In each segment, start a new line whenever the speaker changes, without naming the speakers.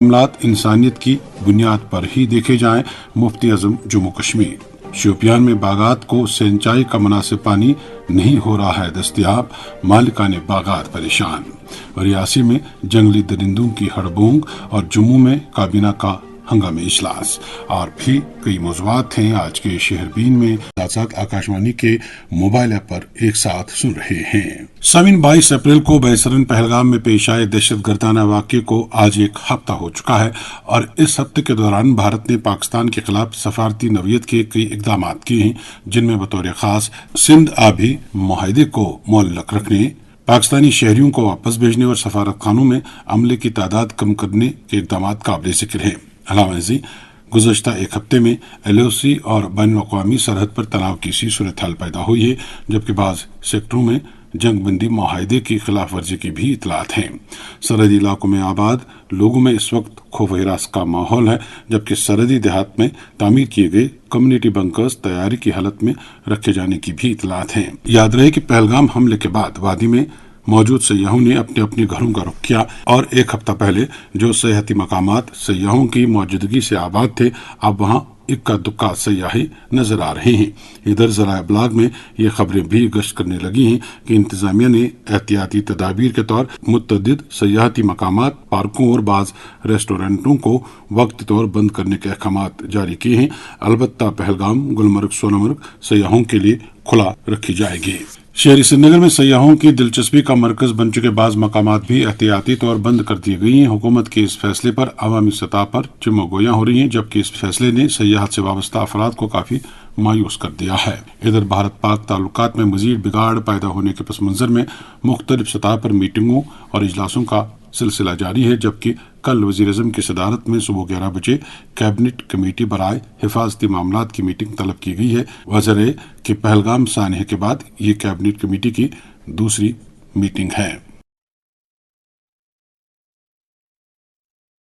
معاملات انسانیت کی بنیاد پر ہی دیکھے جائیں۔ مفتی اعظم جموں کشمیر۔ شوپیان میں باغات کو سینچائی کا مناسب پانی نہیں ہو رہا ہے دستیاب، مالکان باغات پریشان۔ ریاسی میں جنگلی درندوں کی ہڑبونگ اور جموں میں کابینہ کا ہنگامی اجلاس اور بھی کئی موضوعات ہیں آج کے شہر بین میں ساتھ ساتھ آکاشوانی کے موبائل ایپ پر ایک ساتھ سن رہے ہیں۔ سامعین، 22 اپریل کو بیسرن پہلگام میں پیش آئے دہشت گردانہ واقعے کو آج ایک ہفتہ ہو چکا ہے اور اس ہفتے کے دوران بھارت نے پاکستان کے خلاف سفارتی نوعیت کے کئی اقدامات کیے ہیں، جن میں بطور خاص سندھ آبی معاہدے کو معلق رکھنے، پاکستانی شہریوں کو واپس بھیجنے اور سفارت خانوں میں عملے کی تعداد کم کرنے کے اقدامات قابل ذکر ہیں۔ علاوہ ازیں گزشتہ ایک ہفتے میں LOC اور بین الاقوامی سرحد پر تناؤ کی سی صورتحال پیدا ہوئی ہے، جبکہ بعض سیکٹروں میں جنگ بندی معاہدے کی خلاف ورزی کی بھی اطلاعات ہیں۔ سرحدی علاقوں میں آباد لوگوں میں اس وقت خوف و ہراس کا ماحول ہے، جبکہ سرحدی دیہات میں تعمیر کیے گئے کمیونٹی بنکرز تیاری کی حالت میں رکھے جانے کی بھی اطلاعات ہیں۔ یاد رہے کہ پہلگام حملے کے بعد وادی میں موجود سیاحوں نے اپنے اپنے گھروں کا رخ کیا اور ایک ہفتہ پہلے جو سیاحتی مقامات سیاحوں کی موجودگی سے آباد تھے، اب وہاں اکا دکا سیاحی نظر آ رہے ہیں۔ ادھر ذرائع ابلاغ میں یہ خبریں بھی گشت کرنے لگی ہیں کہ انتظامیہ نے احتیاطی تدابیر کے طور متعدد سیاحتی مقامات، پارکوں اور بعض ریسٹورینٹوں کو وقتی طور بند کرنے کے احکامات جاری کیے ہیں۔ البتہ پہلگام، گلمرگ، سونمرگ سیاحوں کے لیے کھلا رکھی جائے گی۔ شہری سری نگر میں سیاحوں کی دلچسپی کا مرکز بن چکے بعض مقامات بھی احتیاطی طور بند کر دیے گئی ہیں۔ حکومت کے اس فیصلے پر عوامی سطح پر چمو گویاں ہو رہی ہیں، جبکہ اس فیصلے نے سیاحت سے وابستہ افراد کو کافی مایوس کر دیا ہے۔ ادھر بھارت پاک تعلقات میں مزید بگاڑ پیدا ہونے کے پس منظر میں مختلف سطح پر میٹنگوں اور اجلاسوں کا سلسلہ جاری ہے، جبکہ کل وزیر اعظم کی صدارت میں صبح 11 بجے کیبنٹ کمیٹی برائے حفاظتی معاملات کی میٹنگ طلب کی گئی ہے۔ واضح ہے کہ پہلگام سانحے کے بعد یہ کیبنٹ کمیٹی کی دوسری میٹنگ ہے۔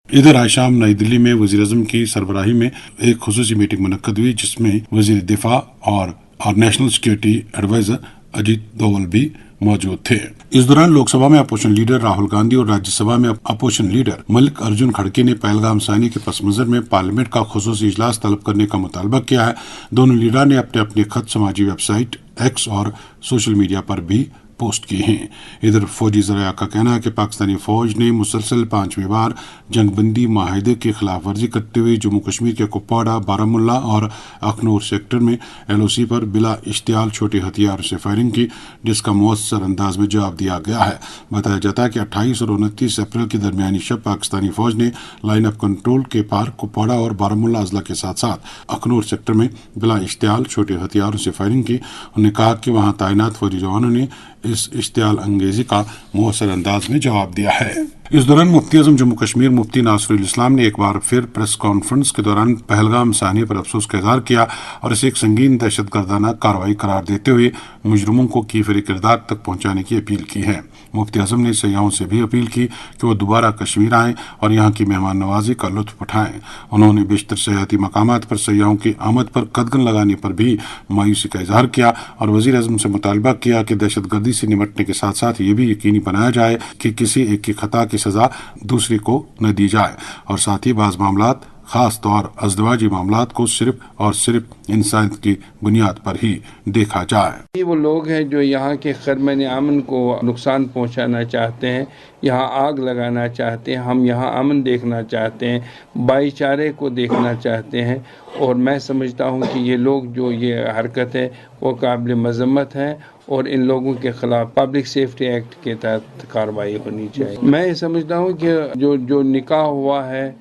ادھر آج شام نئی دلی میں وزیر اعظم کی سربراہی میں ایک خصوصی میٹنگ منعقد ہوئی، جس میں وزیر دفاع اور national security advisor Ajit Doval بھی موجود تھے۔ اس دوران لوک سبھا میں اپوزیشن لیڈر راہل گاندھی اور راجیہ سبھا میں اپوزیشن لیڈر ملک ارجن کھڑگے نے پہلگام سانحے کے پس منظر میں پارلیمنٹ کا خصوصی اجلاس طلب کرنے کا مطالبہ کیا ہے۔ دونوں لیڈروں نے اپنے اپنے خط سماجی ویب سائٹ ایکس اور سوشل میڈیا پر بھی پوسٹ کیے ہیں۔ ادھر فوجی ذرائع کا کہنا ہے کہ پاکستانی فوج نے مسلسل 5ویں بار جنگ بندی معاہدے کی خلاف ورزی کرتے ہوئے جموں کشمیر کے کپواڑہ، بارہمولہ اور اخنور سیکٹر میں LOC پر بلا اشتعال چھوٹے ہتھیاروں سے فائرنگ کی، جس کا مؤثر انداز میں جواب دیا گیا ہے۔ بتایا جاتا ہے کہ 28 اور 29 اپریل کی درمیانی شب پاکستانی فوج نے لائن آف کنٹرول کے پار کپواڑہ اور بارہمولہ اضلاع کے ساتھ ساتھ اخنور سیکٹر میں بلا اشتعال چھوٹے ہتھیاروں سے فائرنگ کی۔ انہوں نے کہا کہ وہاں تعینات فوجی جوانوں نے اس اشتعال انگیزی کا مؤثر انداز میں جواب دیا ہے۔ اس دوران مفتی اعظم جموں کشمیر مفتی ناصر الاسلام نے ایک بار پھر پریس کانفرنس کے دوران پہلگام سانحے پر افسوس کا اظہار کیا اور اسے ایک سنگین دہشت گردانہ کارروائی قرار دیتے ہوئے مجرموں کو کیفر کردار تک پہنچانے کی اپیل کی ہے۔ مفتی اعظم نے سیاحوں سے بھی اپیل کی کہ وہ دوبارہ کشمیر آئیں اور یہاں کی مہمان نوازی کا لطف اٹھائیں۔ انہوں نے بیشتر سیاحتی مقامات پر سیاحوں کی آمد پر قدغن لگانے پر بھی مایوسی کا اظہار کیا اور وزیر اعظم سے مطالبہ کیا کہ دہشت گردی سے نمٹنے کے ساتھ ساتھ یہ بھی یقینی بنایا جائے کہ کسی ایک کی خطا کی سزا دوسرے کو نہ دی جائے اور ساتھ ہی بعض معاملات، خاص طور ازدواجی معاملات کو صرف اور صرف انسانیت کی بنیاد پر ہی دیکھا جائے۔
وہ لوگ ہیں جو یہاں کے خرمن امن کو نقصان پہنچانا چاہتے ہیں، یہاں آگ لگانا چاہتے ہیں، ہم یہاں امن دیکھنا چاہتے ہیں، بھائی چارے کو دیکھنا چاہتے ہیں، اور میں سمجھتا ہوں کہ یہ لوگ جو یہ حرکت ہے وہ قابل مذمت ہے اور ان لوگوں کے خلاف پبلک سیفٹی ایکٹ کے تحت کارروائی ہونی چاہیے۔ میں یہ سمجھتا ہوں کہ جو نکاح ہوا ہے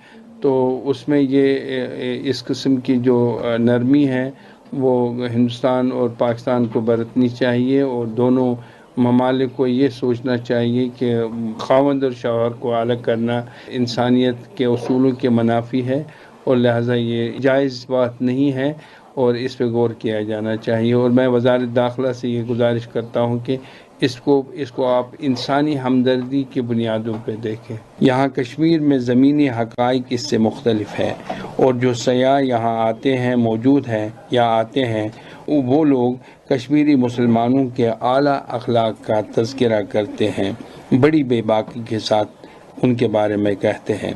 تو اس میں یہ اس قسم کی جو نرمی ہے وہ ہندوستان اور پاکستان کو برتنی چاہیے اور دونوں ممالک کو یہ سوچنا چاہیے کہ خاوند اور شوہر کو الگ کرنا انسانیت کے اصولوں کے منافی ہے اور لہٰذا یہ جائز بات نہیں ہے اور اس پہ غور کیا جانا چاہیے۔ اور میں وزارت داخلہ سے یہ گزارش کرتا ہوں کہ اس کو آپ انسانی ہمدردی کی بنیادوں پہ دیکھیں۔ یہاں کشمیر میں زمینی حقائق اس سے مختلف ہے اور جو سیاح یہاں آتے ہیں، موجود ہیں یا آتے ہیں، وہ لوگ کشمیری مسلمانوں کے اعلیٰ اخلاق کا تذکرہ کرتے ہیں، بڑی بے باکی کے ساتھ ان کے بارے میں کہتے ہیں،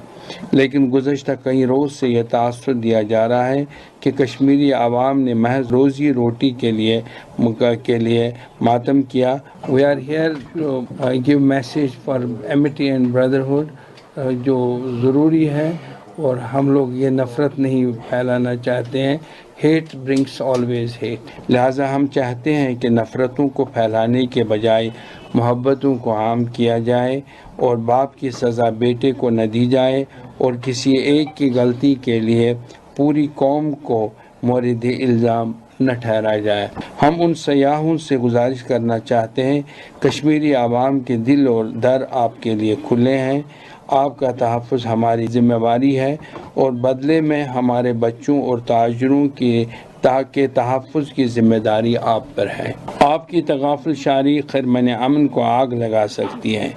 لیکن گزشتہ کئی روز سے یہ تاثر دیا جا رہا ہے کہ کشمیری عوام نے محض روزی روٹی کے لیے ماتم کیا۔ We are here to give message for amity and brotherhood, جو ضروری ہے، اور ہم لوگ یہ نفرت نہیں پھیلانا چاہتے ہیں۔ ہیٹ برنگس آلویز ہیٹ، لہٰذا ہم چاہتے ہیں کہ نفرتوں کو پھیلانے کے بجائے محبتوں کو عام کیا جائے، اور باپ کی سزا بیٹے کو نہ دی جائے، اور کسی ایک کی غلطی کے لیے پوری قوم کو مورد الزام نہ ٹھہرایا جائے۔ ہم ان سیاحوں سے گزارش کرنا چاہتے ہیں، کشمیری عوام کے دل اور در آپ کے لیے کھلے ہیں، آپ کا تحفظ ہماری ذمہ داری ہے، اور بدلے میں ہمارے بچوں اور تاجروں کے تحفظ کی ذمہ داری آپ پر ہے۔ آپ کی تغافل شاری خرمن امن کو آگ لگا سکتی ہے،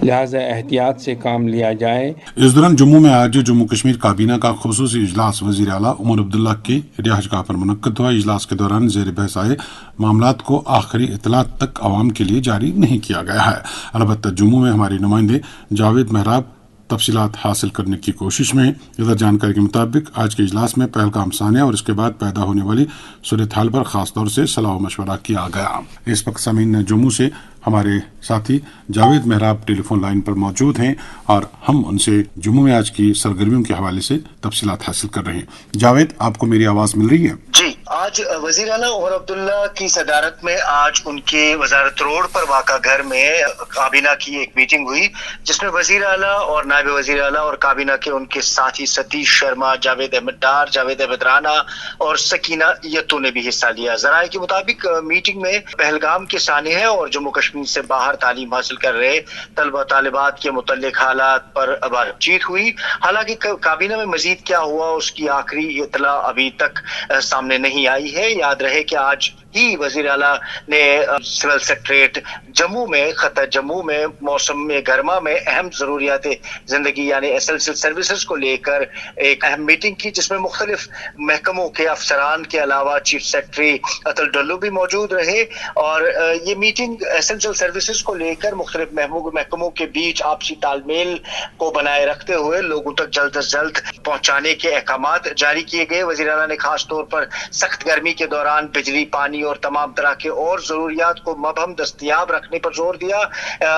لہذا احتیاط سے کام لیا جائے۔
اس دوران جموں میں آج جموں کشمیر کابینہ کا خصوصی اجلاس وزیر اعلیٰ عمر عبداللہ کی رہائش گاہ پر منعقد ہوا۔ اجلاس کے دوران زیر بحث آئے معاملات کو آخری اطلاعات تک عوام کے لیے جاری نہیں کیا گیا ہے۔ البتہ جموں میں ہمارے نمائندے جاوید محراب تفصیلات حاصل کرنے کی کوشش میں ہیں۔ ادھر جانکاری کے مطابق آج کے اجلاس میں پہلگام سانحہ اور اس کے بعد پیدا ہونے والی صورتحال پر خاص طور سے صلاح و مشورہ کیا گیا۔ اس وقت سامعین جموں سے ہمارے ساتھی جاوید محراب ٹیلی فون لائن پر موجود ہیں اور ہم ان سے جموں میں آج کی سرگرمیوں کے حوالے سے تفصیلات حاصل کر رہے ہیں۔ جاوید، آپ کو میری آواز مل رہی ہے؟
جی، آج وزیر اعلیٰ عمر عبداللہ کی صدارت میں آج ان کے وزارت روڈ پر واقع گھر میں کابینہ کی ایک میٹنگ ہوئی، جس میں وزیر اعلیٰ اور نائب وزیر اعلیٰ اور کابینہ کے ان کے ساتھی ستیش شرما، جاوید احمد ڈار، جاوید احمد رانا اور سکینہ یتو نے بھی حصہ لیا۔ ذرائع کے مطابق میٹنگ میں پہلگام کے سانحہ اور جموں کشمیر سے باہر تعلیم حاصل کر رہے طلبہ طالبات کے متعلق حالات پر بات چیت ہوئی۔ حالانکہ کابینہ میں مزید کیا ہوا اس کی آخری اطلاع ابھی تک سامنے نہیں آئی ہے۔ یاد رہے کہ آج ہی وزیر اعلیٰ نے سول سیکریٹریٹ جموں میں خطہ جموں میں موسم گرما میں اہم ضروریات زندگی یعنی ایسنشل سروسز کو لے کر ایک اہم میٹنگ کی، جس میں مختلف محکموں کے افسران کے علاوہ چیف سیکرٹری اتل ڈلو بھی موجود رہے، اور یہ میٹنگ ایسنشل سروسز کو لے کر مختلف محکموں کے بیچ آپسی تال میل کو بنائے رکھتے ہوئے لوگوں تک جلد از جلد پہنچانے کے احکامات جاری کیے گئے۔ وزیر اعلیٰ نے خاص طور پر سخت گرمی کے دوران بجلی، پانی اور تمام طرح کے اور ضروریات کو مبہم دستیاب رکھنے پر زور دیا۔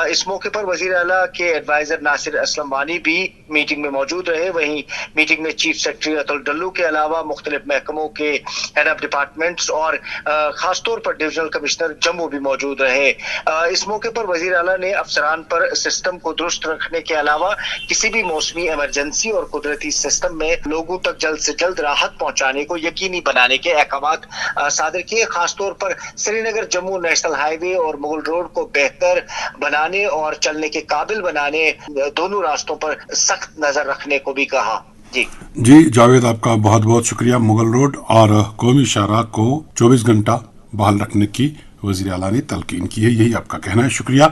اس موقع پر وزیر اعلیٰ کے ایڈوائزر ناصر اسلم وانی بھی میٹنگ میں موجود رہے۔ وہیں میٹنگ میں چیف سیکرٹری اتل ڈلو کے علاوہ مختلف محکموں کے ہیڈ آف ڈپارٹمنٹس اور خاص طور پر ڈویژنل کمشنر جموں بھی موجود رہے۔ اس موقع پر وزیر اعلیٰ نے افسران پر سسٹم کو درست رکھنے کے علاوہ کسی بھی موسمی ایمرجنسی اور قدرتی سسٹم میں لوگوں تک جلد سے جلد راحت پہنچانے کو یقینی بنانے کے احکامات صادر کیے۔ خاص طور پر سری نگر جموں نیشنل ہائی وے اور مغل روڈ کو بہتر بنانے اور چلنے کے قابل بنانے دونوں راستوں پر سخت نظر رکھنے کو بھی کہا۔
جی جاوید، آپ کا بہت بہت شکریہ۔ مغل روڈ اور قومی شاہراہ کو 24 گھنٹہ بحال رکھنے کی وزیر اعلیٰ نے تلقین کی ہے، یہی آپ کا کہنا ہے۔ شکریہ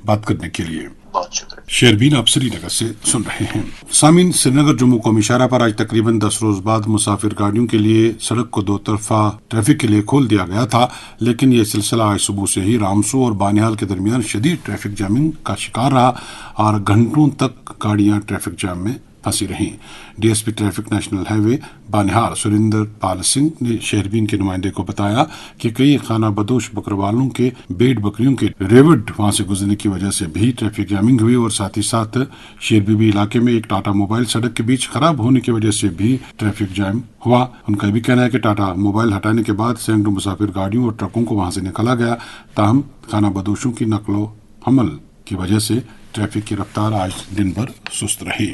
بات کرنے کے لیے۔
بہت شکریہ۔
شیربین آپ سری نگر سے سن رہے ہیں۔ سامعین، سری نگر جموں قومی شاہراہ پر آج تقریباً 10 روز بعد مسافر گاڑیوں کے لیے سڑک کو دو طرفہ ٹریفک کے لیے کھول دیا گیا تھا، لیکن یہ سلسلہ آج صبح سے ہی رامسو اور بانہال کے درمیان شدید ٹریفک جیمنگ کا شکار رہا اور گھنٹوں تک گاڑیاں ٹریفک جام میں پھنسی رہیں۔ D S P traffic national highway Banihal Surinder Pal Singh نے شہربین کے نمائندے کو بتایا کہ کئی خانہ بدوش بکروالوں کے بیڑ بکریوں کے ریوڈ وہاں سے گزرنے کی وجہ سے بھی ٹریفک جیمنگ ہوئی، اور ساتھ ہی ساتھ شیربیبی علاقے میں ایک ٹاٹا موبائل سڑک کے بیچ خراب ہونے کی وجہ سے بھی ٹریفک جام ہوا۔ ان کا بھی کہنا ہے کہ ٹاٹا موبائل ہٹانے کے بعد سینکڑوں مسافر گاڑیوں اور ٹرکوں کو وہاں سے نکالا گیا، تاہم خانہ بدوشوں کی نقل و حمل کی وجہ سے ٹریفک کی رفتار آج دن بھر سست رہی۔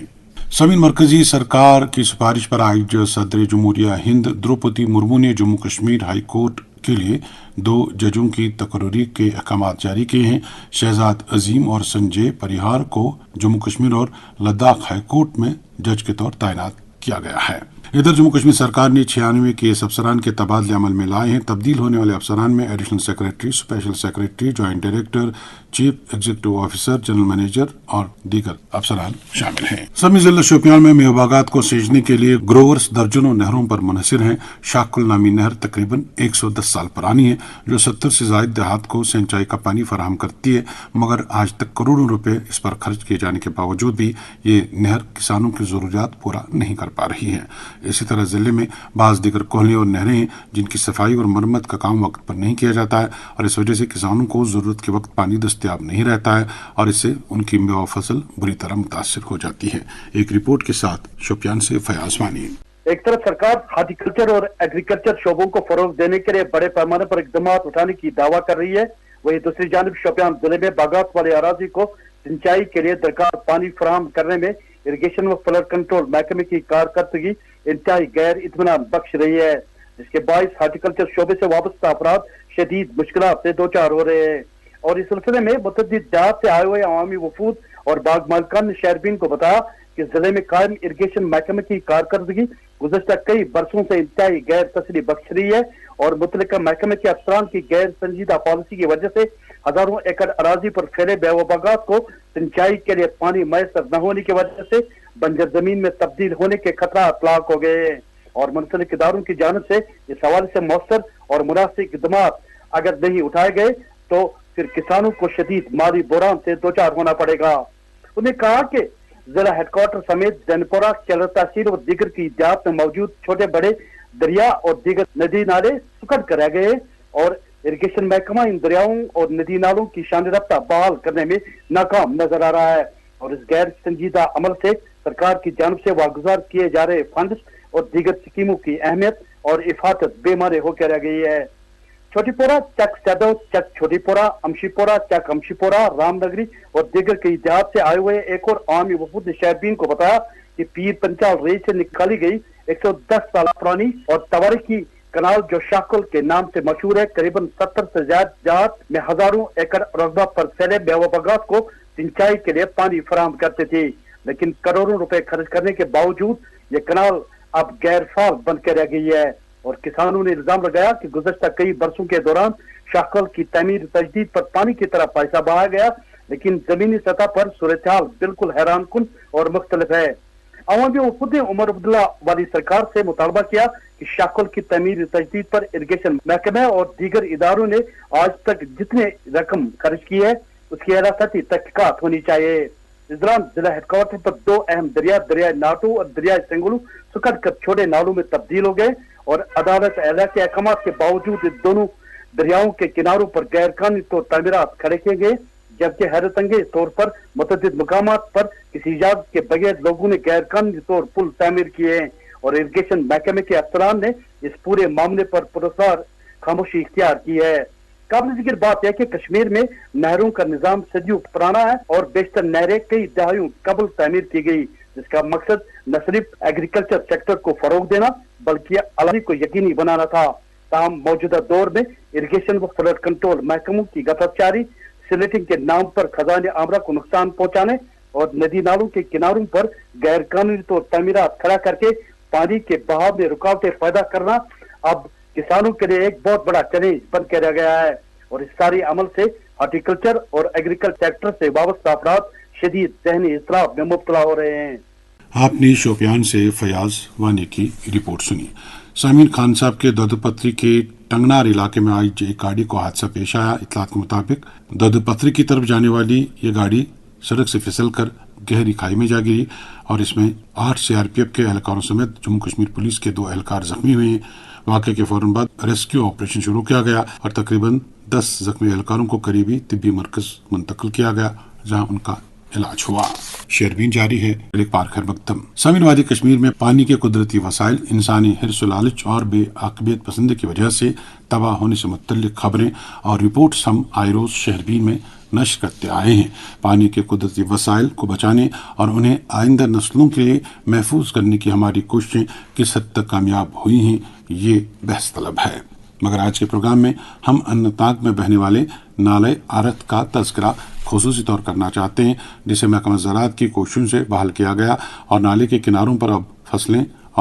سامعین، مرکزی سرکار کی سفارش پر آج صدر جمہوریہ ہند دروپدی مرمو نے جموں کشمیر ہائی کورٹ کے لیے 2 ججوں کی تقرری کے احکامات جاری کیے ہیں۔ شہزاد عظیم اور سنجے پریہار کو جموں کشمیر اور لداخ ہائی کورٹ میں جج کے طور تعینات کیا گیا ہے۔ ادھر جموں کشمیر سرکار نے 96 KS افسران کے تبادلے عمل میں لائے ہیں۔ تبدیل ہونے والے افسران میں additional secretary, special secretary, joint director, chief executive officer, general manager اور دیگر افسران شامل ہیں۔ سمی ضلع شوپیان میں میوہ باغات کو سینچنے کے لیے گروورز درجنوں نہروں پر منحصر ہیں۔ شاکل نامی نہر تقریباً 110 سال پرانی ہے، جو 70 سے زائد دیہات کو سینچائی کا پانی فراہم کرتی ہے، مگر آج تک کروڑوں روپے اس پر خرچ کیے جانے کے باوجود بھی یہ نہر کسانوں کی ضروریات پورا نہیں کر پا رہی ہے۔ اسی طرح ضلع میں بعض دیگر کوہلیاں اور نہریں ہیں جن کی صفائی اور مرمت کا کام وقت پر نہیں کیا جاتا ہے، اور اس وجہ سے کسانوں کو ضرورت کے وقت پانی دستیاب نہیں رہتا ہے، اور اس سے ان کی میوہ فصل بری طرح متاثر ہو جاتی ہے۔ ایک رپورٹ کے ساتھ شوپیان سے فیاض وانی۔
ایک طرف سرکار ہارٹیکلچر اور ایگریکلچر شعبوں کو فروغ دینے کے لیے بڑے پیمانے پر اقدامات اٹھانے کی دعویٰ کر رہی ہے، وہیں دوسری جانب شوپیان ضلع میں باغات والے اراضی کو سنچائی کے لیے درکار پانی فراہم کرنے میں اریگیشن و فلڈ کنٹرول محکمے کی کارکردگی انتہائی غیر اطمینان بخش رہی ہے، جس کے باعث ہارٹیکلچر شعبے سے وابستہ افراد شدید مشکلات سے دوچار ہو رہے ہیں۔ اور اس سلسلے میں متعدد جہات سے آئے ہوئے عوامی وفود اور باغ مالکان نے شہربین کو بتایا کہ ضلع میں قائم اریگیشن محکمے کی کارکردگی گزشتہ کئی برسوں سے انتہائی غیر تسلی بخش رہی ہے، اور متعلقہ محکمے کے افسران کی غیر سنجیدہ پالیسی کی وجہ سے ہزاروں ایکڑ اراضی پر پھیلے میوہ باغات کو سنچائی کے لیے پانی میسر نہ ہونے کی وجہ سے بنجر زمین میں تبدیل ہونے کے خطرات لاحق ہو گئے ہیں، اور منسلک اداروں کی جانب سے اس حوالے سے مؤثر اور مناسب اقدامات اگر نہیں اٹھائے گئے تو پھر کسانوں کو شدید مالی بحران سے دوچار ہونا پڑے گا۔ انہوں نے کہا کہ ضلع ہیڈ کوارٹر سمیت زینپورہ، کیلر تحصیل اور دیگر کی دیہات میں موجود چھوٹے بڑے دریا اور دیگر ندی نالے سکڑ کر رہ گئے، اور اریگیشن محکمہ ان دریاؤں اور ندی نالوں کی شان رفتہ بحال کرنے میں ناکام نظر آ رہا ہے، اور اس غیر سنجیدہ عمل سے سرکار کی جانب سے واگزار کیے جا رہے فنڈز اور دیگر اسکیموں کی اہمیت اور افاقت بے معنی ہو کے رہ گئی ہے۔ چھوٹی پورہ، چک سیدو، چک چھوٹی پورہ، امشی پورہ، چک امشی پورہ، رام نگری اور دیگر کئی دیہات سے آئے ہوئے ایک اور عوامی وفود نے شہربین کو بتایا کہ پیر پنچال ریج سے نکالی گئی 110 سال پرانی اور تواریخی کنال جو شاکل کے نام سے مشہور ہے، قریب 70 سے زیادہ دیہات میں ہزاروں ایکڑ رقبہ پر پھیلے میوہ باغات کو سنچائی کے لیے پانی فراہم کرتے تھے، لیکن کروڑوں روپے خرچ کرنے کے باوجود یہ کنال اب غیر فعال بن کے رہ گئی ہے، اور کسانوں نے الزام لگایا کہ گزشتہ کئی برسوں کے دوران شاکل کی تعمیر تجدید پر پانی کی طرح پیسہ بہایا گیا، لیکن زمینی سطح پر صورتحال بالکل حیران کن اور مختلف ہے۔ عوامی وفود نے عمر عبداللہ والی سرکار سے مطالبہ کیا کہ شاکل کی تعمیر تجدید پر اریگیشن محکمہ اور دیگر اداروں نے آج تک جتنے رقم خرچ کی ہے اس کی حراستی تحقیقات ہونی چاہیے۔ اس دوران ضلع ہیڈ کوارٹر پر دو اہم دریا، دریائے ناٹو اور دریائے سنگلو سکڑ کر چھوٹے نالوں میں تبدیل ہو گئے، اور عدالت اعلیٰ کے احکامات کے باوجود ان دونوں دریاؤں کے کناروں پر غیر قانونی طور تعمیرات کھڑے کیے گئے، جبکہ حیرت انگیز طور پر متعدد مقامات پر کسی اجازت کے بغیر لوگوں نے غیر قانونی طور پل تعمیر کیے ہیں، اور اریگیشن محکمے کے افسران نے اس پورے معاملے پر پرسرار خاموشی اختیار کی ہے۔ قابل ذکر بات ہے کہ کشمیر میں نہروں کا نظام صدیوں پرانا ہے، اور بیشتر نہریں کئی دہائیوں قبل تعمیر کی گئی، جس کا مقصد نہ صرف ایگریکلچر سیکٹر کو فروغ دینا بلکہ علاقے کو یقینی بنانا تھا۔ تاہم موجودہ دور میں اریگیشن و فلڈ کنٹرول محکموں کی غفلتچاری، سلیٹنگ کے نام پر خزانہ عامرہ کو نقصان پہنچانے اور ندی نالوں کے کناروں پر غیر قانونی طور تعمیرات کھڑا کر کے پانی کے بہاؤ میں رکاوٹیں پیدا کرنا اب کسانوں کے لیے ایک بہت بڑا چیلنج بن کے رہ گیا ہے، اور اس ساری عمل سے ہارٹیکلچر اور ایگریکلچر سیکٹر سے وابستہ افراد شدید ذہنی اضطراب میں مبتلا ہو رہے ہیں۔
آپ نے شوپیان سے فیاض وانی کی رپورٹ سنی۔ سامعین، خان صاحب کے دودھ پتری کے ٹنگنار علاقے میں آج ایک گاڑی کو حادثہ پیش آیا۔ اطلاعات کے مطابق دودھ پتری کی طرف جانے والی یہ گاڑی سڑک سے پھسل کر گہری کھائی میں جا گری، اور اس میں 8 CRPF کے اہلکاروں سمیت جموں کشمیر پولیس کے 2 اہلکار زخمی ہوئے ہیں۔ واقعے کے فوراً بعد ریسکیو آپریشن شروع کیا گیا، اور تقریباً 10 زخمی اہلکاروں کو قریبی طبی مرکز منتقل کیا گیا، جہاں ان کا علاج ہوا۔ شیربین جاری ہے، ایک بار خیر مقدم۔ سامعین، وادی کشمیر میں پانی کے قدرتی وسائل انسانی حرص و لالچ اور بے عاقبیت پسندی کی وجہ سے تباہ ہونے سے متعلق خبریں اور رپورٹس ہم آئے روز شہربین میں نشر کرتے آئے ہیں۔ پانی کے قدرتی وسائل کو بچانے اور انہیں آئندہ نسلوں کے لیے محفوظ کرنے کی ہماری کوششیں کس حد تک کامیاب ہوئی ہیں، یہ بحث طلب ہے۔ مگر آج کے پروگرام میں ہم انتناگ میں بہنے والے نالے آرت کا تذکرہ خصوصی طور کرنا چاہتے ہیں، جسے محکمہ زراعت کی کوششوں سے بحال کیا گیا، اور نالے کے کناروں پر اب فصلیں